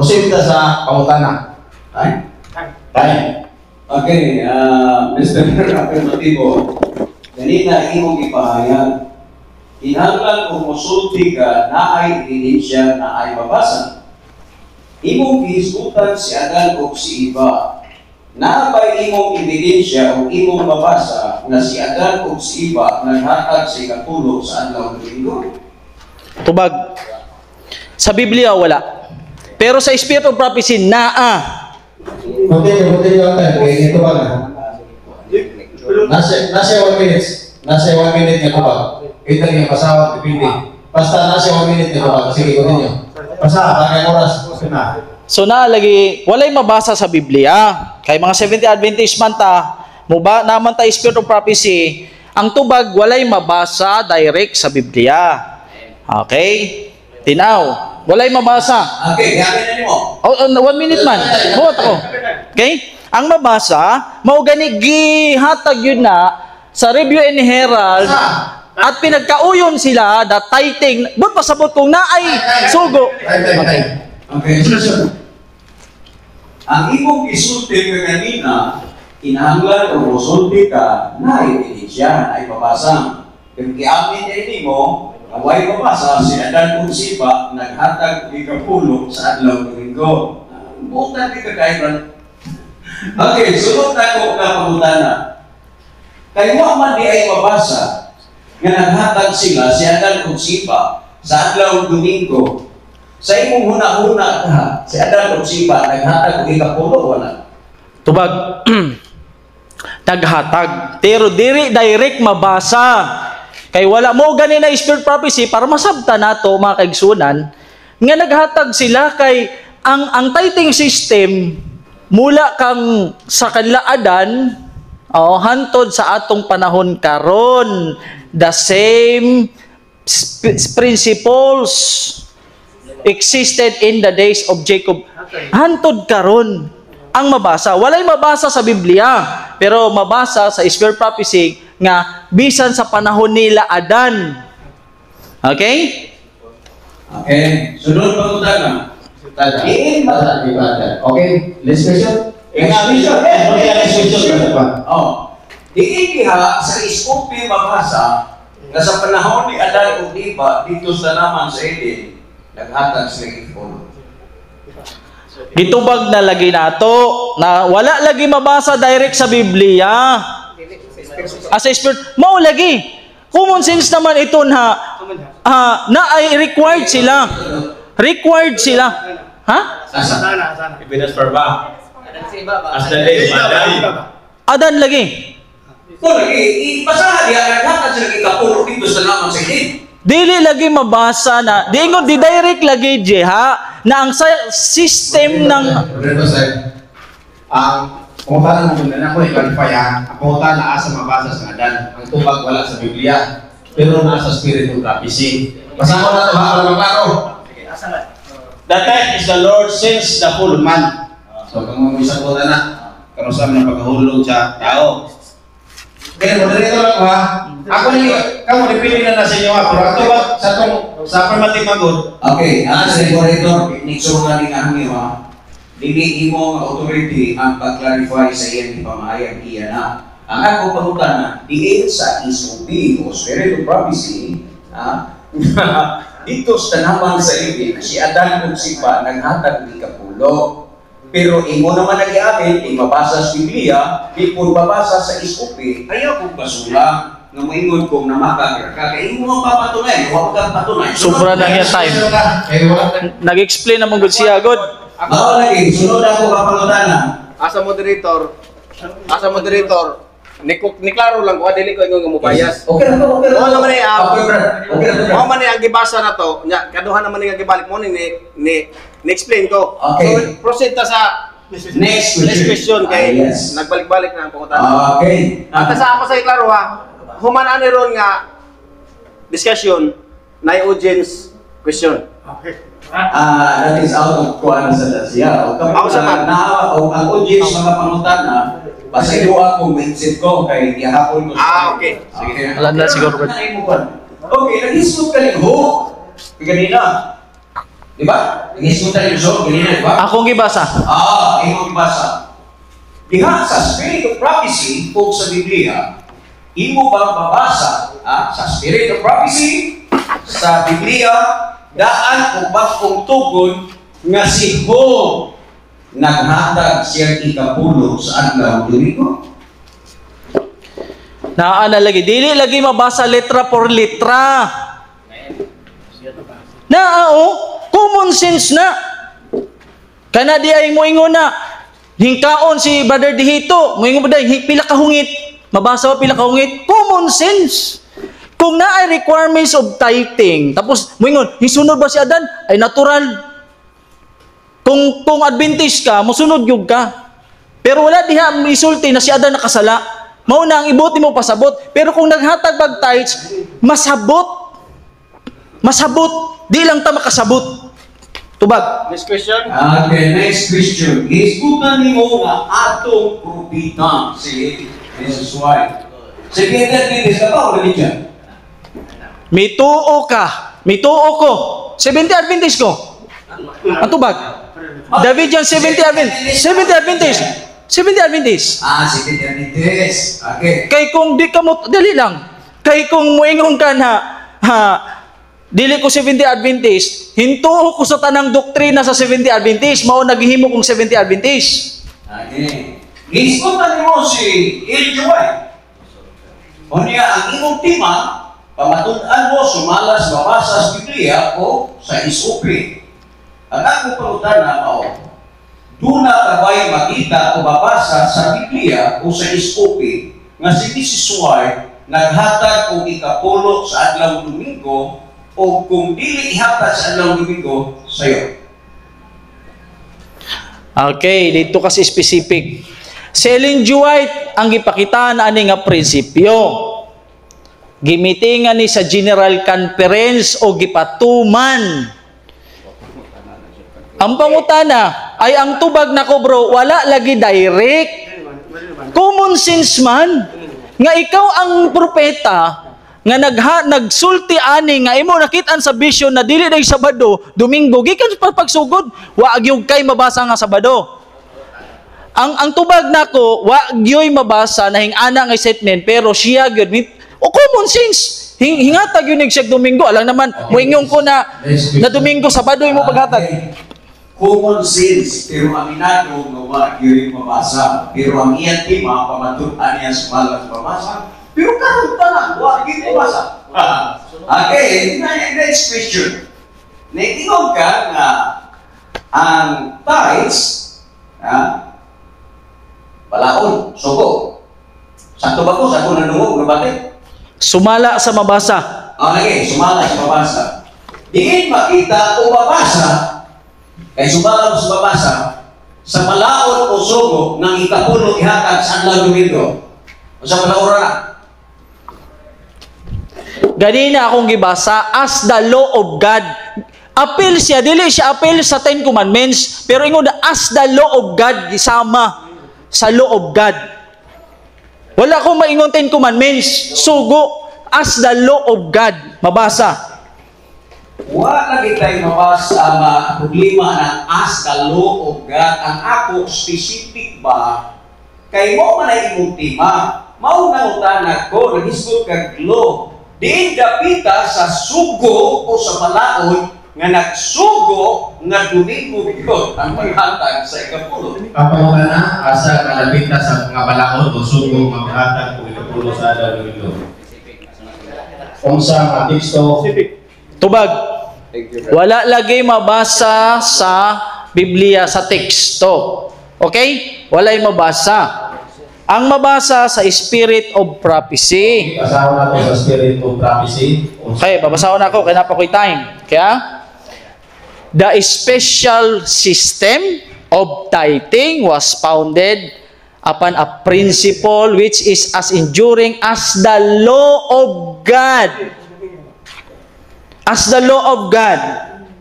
Proceed na sa pangutana. Time? Time. Okay, Mr. Affirmativo, ganina imong ipahayag. Kinahanglan kung musulti ka na ay ebidensya na ay mabasa. Imong gihisgutan si Adan o si Eva. Naabay imong ebidensya o imong mabasa na si Adan o si Eva naghatag sa ikatulog sa adlaw ng linggo? Tubag. Sa Biblia, wala. Pero sa Spirit of Prophecy, naa. Continue lang tayo. Ito ba na? Nasa 1 minute. Nasa 1 minute nga ba? Ito yung pasawa, depende. Basta nasa 1 minute nga ba? Sige, continue. Pasawa, bakit oras? So lagi, walay mabasa sa Biblia. Kay mga 70 Adventist man ta, muba naman ta Spirit of Prophecy, ang tubag walay mabasa direct sa Biblia. Okay? Tinaw. Walay mabasa. Okay, gamin na mo. 1 minute man. Buhat ko. Okay? Ang mabasa, mao gani gihatag yun na sa Review and Herald at pinagkauyon sila that tithing, but pasabot kung naay sugo. Okay. Ang imong gisulti ka kanina, kinahanglan o musulti ka na ebidensya ay mabasa. Kung kiamin din mo, away mabasa si Adan kung sipa, naghatag ni Kapulo sa adlaw ng linggo. Bukan di kakaiban. Okay, sunod na ko na pangutana. Kaya mo man di ay mabasa nga naghatag sila si Adan kung sipa sa adlaw ng linggo. Sa imong huna-huna ka, si Adan kung sipa, naghatag ni Kapulo, wala. Tubag. Naghatag. Pero diri direct mabasa. Kay wala mo gani na Spirit Prophecy para masabta nato mga kaigsunan nga naghatag sila kay ang tithing system mula kang sa kanila Adan hantod sa atong panahon karon, the same principles existed in the days of Jacob hantod karon. Ang mabasa, walay mabasa sa Biblia, pero mabasa sa Spirit Prophecy nga bisan sa panahon nila Adan. Okay? Okay. Sunod pangutana. Okay, next question. Diin diha sa iskopi mabasa nga sa panahon ni Adan ug Eva dito sa naman sa Eden naghatag sila ipon. Gitubag na lagi nato na wala lagi mabasa direct sa Biblia. As a spirit, mao lagi. Common sense naman ito na ay required sila. Required sila. Ha? Sana. Evidence for ba? As the day, Adan lagi. Kung lagi, ipasahan diha naghatag sila Kapulo dito sa naman sa Eden. Dili lagi mabasa na, di direct lagi ha, na ang system ng... Ang pangutanan mo na ako i-clarify ang pangutanan na asa mabasa sa Adan. Ang tubag wala sa Biblia, pero nasa Spirit of Prophecy. Pasama na ito ha, para maklaro. The time is the Lord since the full man. So, kung mga isang kuta na, karosan ng pagkahulog sa tao. Kaya moderator lang ha. Ako ni kamu dipili na sa inyo ha. Pero ato ba sa affirmative magod? Okay, as moderator, nikso nga ni ang iyo ha. Dili imong authority ang pag-clarify sa iyang pamahayag iya na. Ang ako pangutana, diin sa SOP o Spirit of Prophecy, dito sa tanaman sa Eden, si Adan ug si Eva naghatag ni Kapulo. Pero imo naman nag-iamin, di mabasa sa Biblia, di po mabasa sa SOP, ayaw kong basula nga maingon kong namakag ka. Kaya imo ang papatunay, huwag kang patunay. Sobra na niya time. Nag-explain naman good siya, good. Ako lagi, sunod ako kapangutana. Asa moderator, niklaro lang ko dili ko ingon mo bias. Okay na to, okay na to. Mo naman Okay na to. mo man ang gibasa na to, nya kaduhan naman nga gibalik mo ni explain ko. Okay. So proceed ta sa Next question kay yes. nagbalik-balik na ang pangutan. Okay. At sa ako sa iklaro ha, human ani ron nga discussion na audience question. That is out of kuan sa dasya. O kapag na ang audience mga pangutana, basta iwa ko mindset ko kay gihapon ko. Okay. Sige. Alam na siguro. Okay, nag-isip ka ni ho. Ganina. Di ba? Nag-iskutan yung so, ganyan, di ba? Akong gibasa. Imo basa. Diha sa Spirit of Prophecy o sa Biblia, imo bang babasa sa Spirit of Prophecy sa Biblia daan o bakong tugon nga si Job naghatag siyang ikapulo sa adlaw Domingo? Naana lagi, dili lagi mabasa letra por letra. Common sense na. Kana di ay moingon na hingkaon si Brother Dihito, moingon ba pila ka hungit? Mabasa ba pila ka hungit? Common sense. Kung naay requirements of tithing, tapos moingon, hisunod ba si Adan? Ay natural. Kung Adventist ka, mosunod gyud ka. Pero wala diha isulti na si Adan nakasala. Mao na ang ibuti mo pasabot. Pero kung naghatag bag tithes, masabot. Masabot. Di lang ta makasabot. Tubag. Next question. Okay, next question. Iskutan nimo nga atong propita si Jesus White. Sige, Adventist ka pa o religion? Mituo ka. Mituo ko. 70 Adventist ko. Ang tubag. Davidian 70 Adventist. 70 Adventist. 70 Adventist. 70 Adventist. Okay. Kay kung di ka mo, dali lang. Kay kung muingon ka na, dili ko 70 Adventist, hintuo ko sa tanang doktrina sa 70 Adventist, mao naghihimo kong 70 Adventist. Okay. Iskutan nimo si Elijah White. O niya, ang imong tema, pamatud-an mo, sumalas, mabasa sa Biblia o sa SOP. Ang akong pangutana mao, doon na kabay makita o mabasa sa Biblia o sa SOP nga si Mrs. White naghatag o ikapulo sa adlaw Domingo o kung dili ihatag sa adlaw Domingo sayo. Okay, dito kasi specific. Si Ellen G. White, ang ipakita na ani nga prinsipyo. Gimitingan ni sa General Conference o gipatuman. Ang pangutana ay ang tubag na ko bro, wala lagi direct. Common sense man. Nga ikaw ang propeta, nga nagsulti ani nga imo nakitaan sa vision na dili day Sabado, Domingo, gikan pa pagsugod, wa gyud kay mabasa nga Sabado. Ang tubag nako, wa gyoy mabasa na hing-ana nga statement, pero siya gyud o common sense. Hingatag yun siya Domingo. Alam naman, moingon ko na Domingo, Sabado mo paghatag. Common sense, pero aminado nga wa gyud mabasa. Pero ang iyang tema pamatud-an niya sumalas mabasa. Pero karon tanan wa gyud mabasa. Okay, next question. Naingon ka nga ang tithes balaod, sugo. Sakto ba ko sa akong nanungog nga bakit? Sumala sa mabasa. Lagi, sumala sa mabasa. Diin makita o mabasa, kay sumala mo sa mabasa, sa balaod o sugo ng ikapulo ihatag sa adlaw Domingo. O sa balaura na. Ganina akong gibasa, as the law of God. Appeal siya, dili siya appeal sa 10 Commandments, pero ingon na as the law of God, gisama sa law of God. Wala akong maingon 10 Commandments, sugo, as the law of God. Mabasa. Wala lagi tayo mabasa ang problema ng as the law of God. Ang ako, specific ba? Kay mo man ay imong tema. Mao na utanag ko, nag-isgot kag law. Diin kapita sa sugo o sa balaod nga nagsugo nga Domingo yun ang paghatag sa ikapulo. Kapag na, asa kalapit na sa mga balaod o sugo maghatag kung ikapulo sa adlaw Domingo. Kung sa mga teksto, Tubag. Wala lagi mabasa sa Biblia sa teksto. Okay? Wala'y mabasa. Ang mabasa sa Spirit of Prophecy. asawa nato sa Spirit of Prophecy. Okay, babasahon ako, kaya napakoy time. Kaya, the special system of tithing was founded upon a principle which is as enduring as the law of God. As the law of God.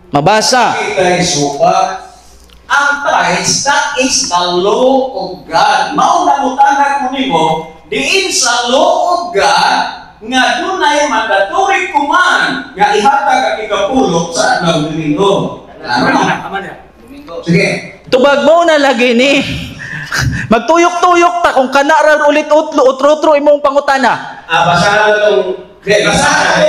Mabasa. Kita isupat, ang tithes, that is the law of God. Mauna-mutana ko nimo, diin sa law of God, nga dunay mandatory command nga ihatag ang ikapulo sa adlaw Domingo. Sige. Tubag mo na lagi ni. Magtuyok-tuyok ta kung kana ra ulit utro imong pangutana. Basahan mo itong... Basahan ko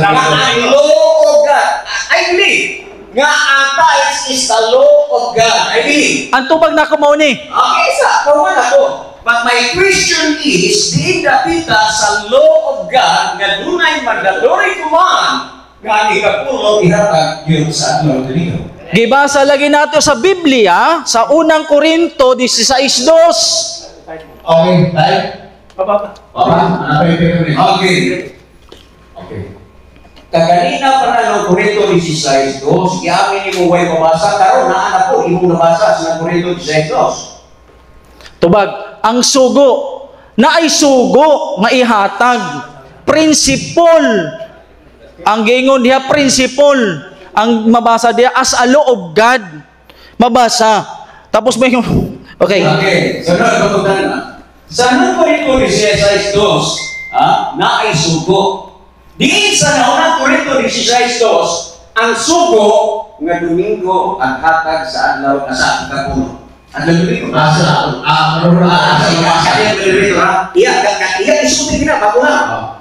nga ang law of God. I believe nga ang tithes is the law of God. I believe. Ang tubag na ko mao ni. Okay, isa. Kawan ako. But my question is, di dapita sa law of God nga dunay mandatory command nga ikapulo ihatag yun sa Lord dito. Gibasa lagi nato sa Biblia sa unang Korinto 16:2. Okay, tayo. Papa, Okay. Kaganina pa na ng Korinto 16:2, sige amin ni mo way mabasa, karon na anak ko, imong nabasa sa Korinto 16:2. Tubag, ang sugo na ay sugo nga ihatag. Principle. Ang gingon diha principle. Ang mabasa diha as a law of God. Mabasa. Tapos may okay. Okay, sunod pagkutan na. Sa Korinto 16:2, na ay sugo. Diin sa naunang Korinto 16:2, ang sugo nga Domingo ang hatag sa adlaw sa ikapulo. Ang Domingo iya isuti gina bago na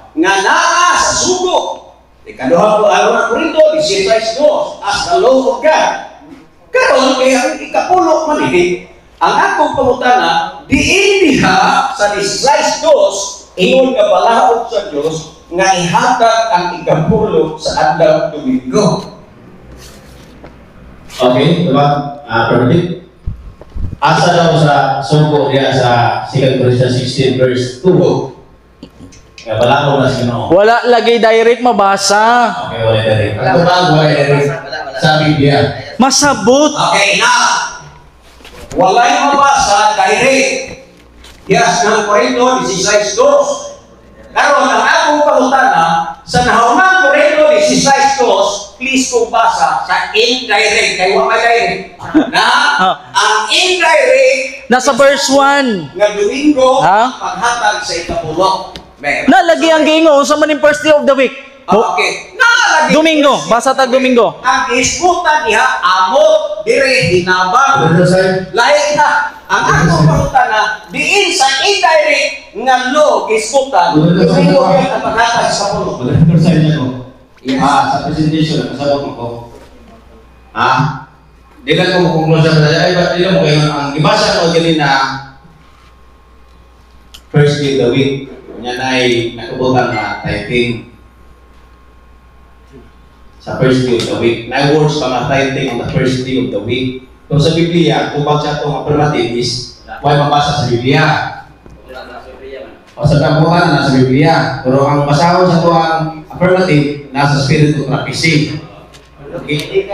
nga naa sa sugo. Ikaduha po ang Korinto 16:2 as the law of God. Karon kay ang ikapulo man ang akong pangutana diin diha sa 16:2 ingon nga balaod sa Dios nga ihatag ang ikapulo sa adlaw Domingo. Okay, diba? Permit. Asa daw sa sugo diya sa 2 Corinthians 16 verse 2. Kaya wala ko na sino. Wala lagi direct mabasa. Okay, wala direct. Ang tubag, wala direct. Sa Biblia. Masabot. Okay na. Walay mabasa direct. Yes, ng Korinto 16:2. Karon ang akong pangutana sa naunang Korinto 16:2, please kong basa sa indirect kay wa direct. Na ang indirect Nasa verse 1. nga Domingo Ha? paghatag sa ikapulo. Nalagi ang gingon sa maning first day of the week. Okay. Nalagi. Domingo, basa tag Domingo. Ang isputan diha amot dire hinabang. Lahi na. Ang akong pangutana diin sa indirect nga law isputan. Domingo ang paghatag sa ikapulo. Wala ko sa inyo ko. Yes. Sa presentation, kasabot mo ko. Di lang ko makukulosa sa daya. Di lang mo kayo. Ang ibasa ko ganina, first day of the week, yan ay nakabutan na typing. Sa first day of the week. Na words pa na typing on the first day of the week. Kung sa Biblia, kung bakit itong affirmative is, why mabasa sa Biblia? O sa kabuhan na nasa Biblia. Pero ang basahon sa tuwang affirmative, nasa spirit of prophecy. Okay?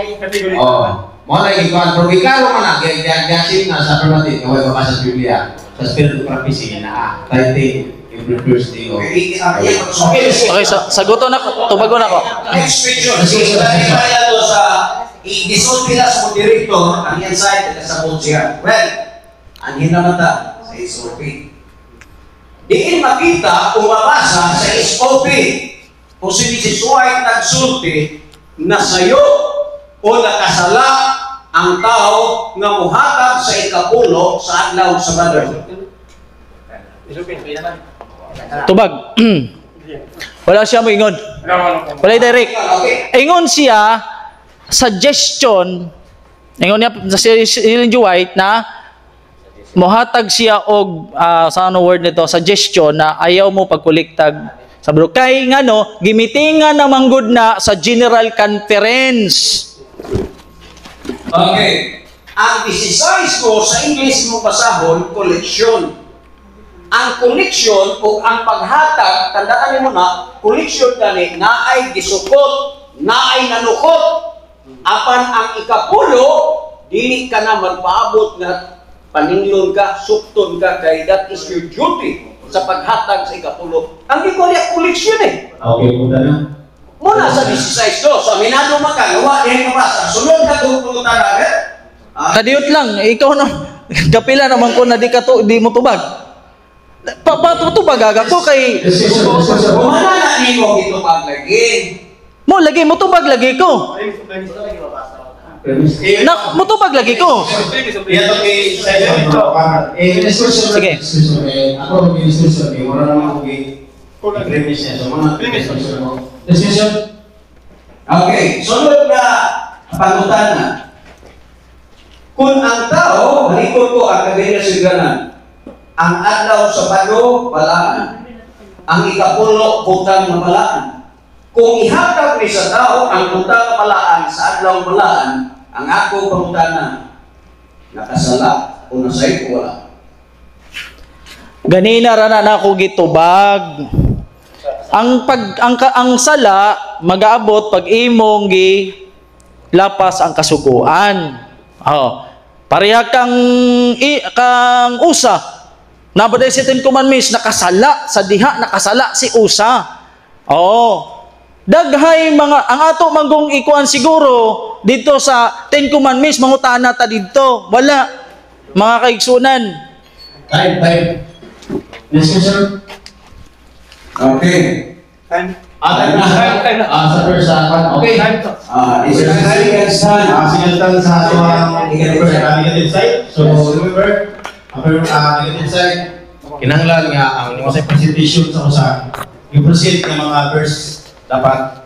Oo. Mga nagigikuan, pero ikaro man na, gasin na sa affirmative, kaway mabasa sa Biblia. Sa spirit of prophecy, na typing every first day of Okay, saguton ako. Tubagon ako. Next question. Kaya to sa i-dissolve nila sa director, ang insight sa siya. Well, ang hinamata sa SOP. Diin makita kung mabasa sa SOP kung si Mrs. White nagsulti na sayo o nakasala ang tao nga muhatag sa ikapulo sa adlaw sa Sabado. Tubag. Wala siya mo ingon. Wala direct. Ingon siya, suggestion, ingon niya si Ellen G. White na mohatag siya og sa ano word nito, suggestion na ayaw mo pagkuliktag sa bro. Kay ngano, gimitingan na manggod na sa General Conference. Okay. Ang 16 ko sa English mo basahon, collection. Ang collection o ang paghatag, tandaan mo na, collection gani na ay gisukot, na ay nanukot. Apan ang ikapulo, dili ka na magpaabot na paninglon ka, sukton ka, kay that is your duty sa paghatag sa ikapulo. Ang di ko niya collection eh. Okay, punta na. Muna sa 16 do, so minado makagawa, yan mabasa. Sunod na kung pumunta na agad. Kadiyot lang, ikaw na kapila naman ko na di mo tubag. Papatutubag ako kay Kumana na ni mo ito paglagi. mo lagi mo tubag lagi ko. Mutubag lagi ko. Iya to kay sa ito. Discussion. Sige. Ako discussion. Wala naman ako premise niya. So mga discussion. Okay, sunod na pangutana. Kung ang tao, malikod ko ang kagayasiganan, ang adlaw sa Sabado, balaan. Ang ikapulo, butang na balaan. Kung ihatag ni sa tao ang butang na balaan sa adlaw balaan, ang ako pangutana, nakasala o nasay ko wala. Ganina ra na ako gitubag. Ang sala magaabot pag imong gi lapas ang kasuguan. Oh. Pareha kang usa. Nabaday si Ten Commandments nakasala sa diha, nakasala si usa. Oh. Daghay mga ang ato manggong ikuan siguro dito sa Ten Commandments mangutana ta didto. Wala mga kaigsunan. Time. Discussion. Okay. Sa first okay. Is Sinaltan sa negative side. So remember, after negative side, kinahanglan nga ang mga presentation sa usa, i-present ng mga verse dapat